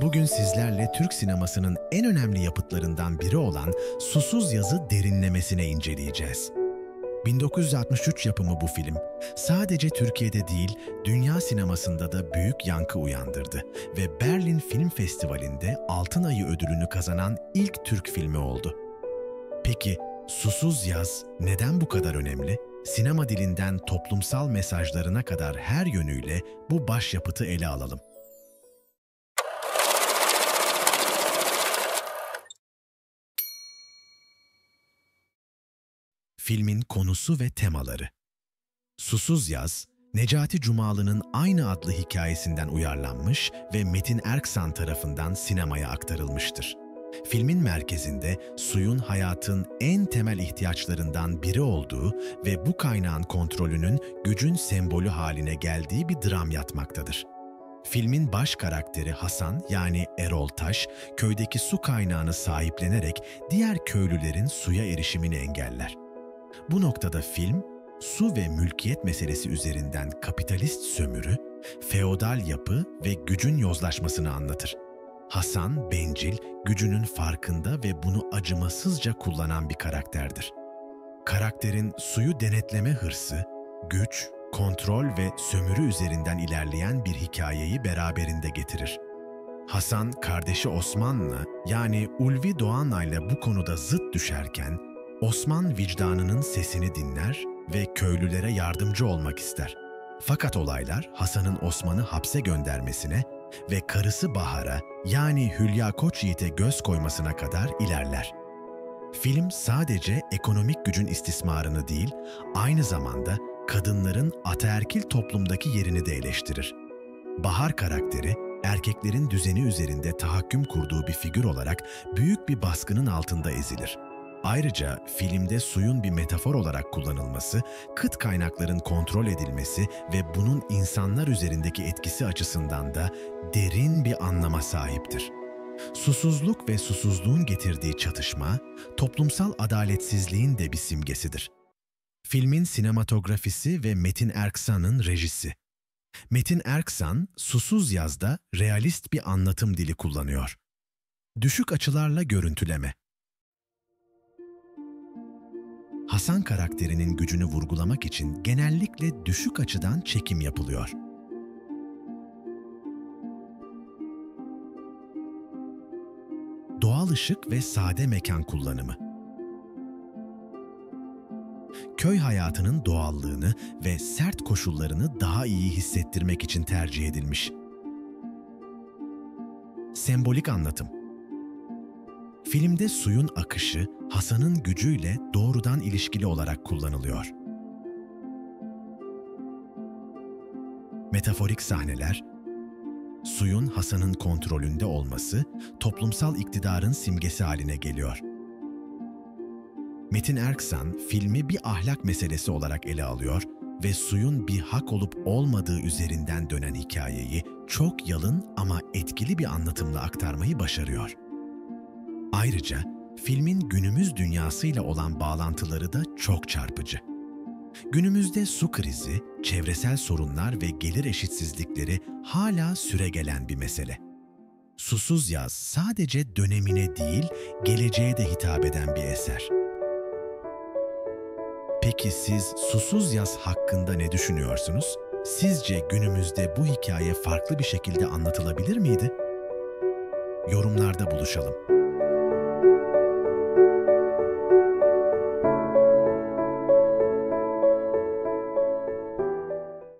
Bugün sizlerle Türk sinemasının en önemli yapıtlarından biri olan Susuz Yaz'ı derinlemesine inceleyeceğiz. 1963 yapımı bu film, sadece Türkiye'de değil, dünya sinemasında da büyük yankı uyandırdı ve Berlin Film Festivali'nde Altın Ayı ödülünü kazanan ilk Türk filmi oldu. Peki, Susuz Yaz neden bu kadar önemli? Sinema dilinden toplumsal mesajlarına kadar her yönüyle bu başyapıtı ele alalım. Filmin konusu ve temaları. Susuz Yaz, Necati Cumalı'nın aynı adlı hikayesinden uyarlanmış ve Metin Erksan tarafından sinemaya aktarılmıştır. Filmin merkezinde suyun hayatın en temel ihtiyaçlarından biri olduğu ve bu kaynağın kontrolünün gücün sembolü haline geldiği bir dram yatmaktadır. Filmin baş karakteri Hasan yani Erol Taş, köydeki su kaynağını sahiplenerek diğer köylülerin suya erişimini engeller. Bu noktada film, su ve mülkiyet meselesi üzerinden kapitalist sömürü, feodal yapı ve gücün yozlaşmasını anlatır. Hasan, bencil, gücünün farkında ve bunu acımasızca kullanan bir karakterdir. Karakterin suyu denetleme hırsı, güç, kontrol ve sömürü üzerinden ilerleyen bir hikayeyi beraberinde getirir. Hasan, kardeşi Osman'la yani Ulvi Doğanay'la bu konuda zıt düşerken, Osman vicdanının sesini dinler ve köylülere yardımcı olmak ister. Fakat olaylar Hasan'ın Osman'ı hapse göndermesine ve karısı Bahar'a yani Hülya Koçyiğit'e göz koymasına kadar ilerler. Film sadece ekonomik gücün istismarını değil, aynı zamanda kadınların ataerkil toplumdaki yerini de eleştirir. Bahar karakteri, erkeklerin düzeni üzerinde tahakküm kurduğu bir figür olarak büyük bir baskının altında ezilir. Ayrıca filmde suyun bir metafor olarak kullanılması, kıt kaynakların kontrol edilmesi ve bunun insanlar üzerindeki etkisi açısından da derin bir anlama sahiptir. Susuzluk ve susuzluğun getirdiği çatışma, toplumsal adaletsizliğin de bir simgesidir. Filmin sinematografisi ve Metin Erksan'ın rejisi. Metin Erksan, Susuz Yaz'da realist bir anlatım dili kullanıyor. Düşük açılarla görüntüleme. Hasan karakterinin gücünü vurgulamak için genellikle düşük açıdan çekim yapılıyor. Doğal ışık ve sade mekan kullanımı. Köy hayatının doğallığını ve sert koşullarını daha iyi hissettirmek için tercih edilmiş. Sembolik anlatım. Filmde suyun akışı, Hasan'ın gücüyle doğrudan ilişkili olarak kullanılıyor. Metaforik sahneler, suyun Hasan'ın kontrolünde olması, toplumsal iktidarın simgesi haline geliyor. Metin Erksan, filmi bir ahlak meselesi olarak ele alıyor ve suyun bir hak olup olmadığı üzerinden dönen hikayeyi çok yalın ama etkili bir anlatımla aktarmayı başarıyor. Ayrıca filmin günümüz dünyasıyla olan bağlantıları da çok çarpıcı. Günümüzde su krizi, çevresel sorunlar ve gelir eşitsizlikleri hala süregelen bir mesele. Susuz Yaz sadece dönemine değil, geleceğe de hitap eden bir eser. Peki siz Susuz Yaz hakkında ne düşünüyorsunuz? Sizce günümüzde bu hikaye farklı bir şekilde anlatılabilir miydi? Yorumlarda buluşalım.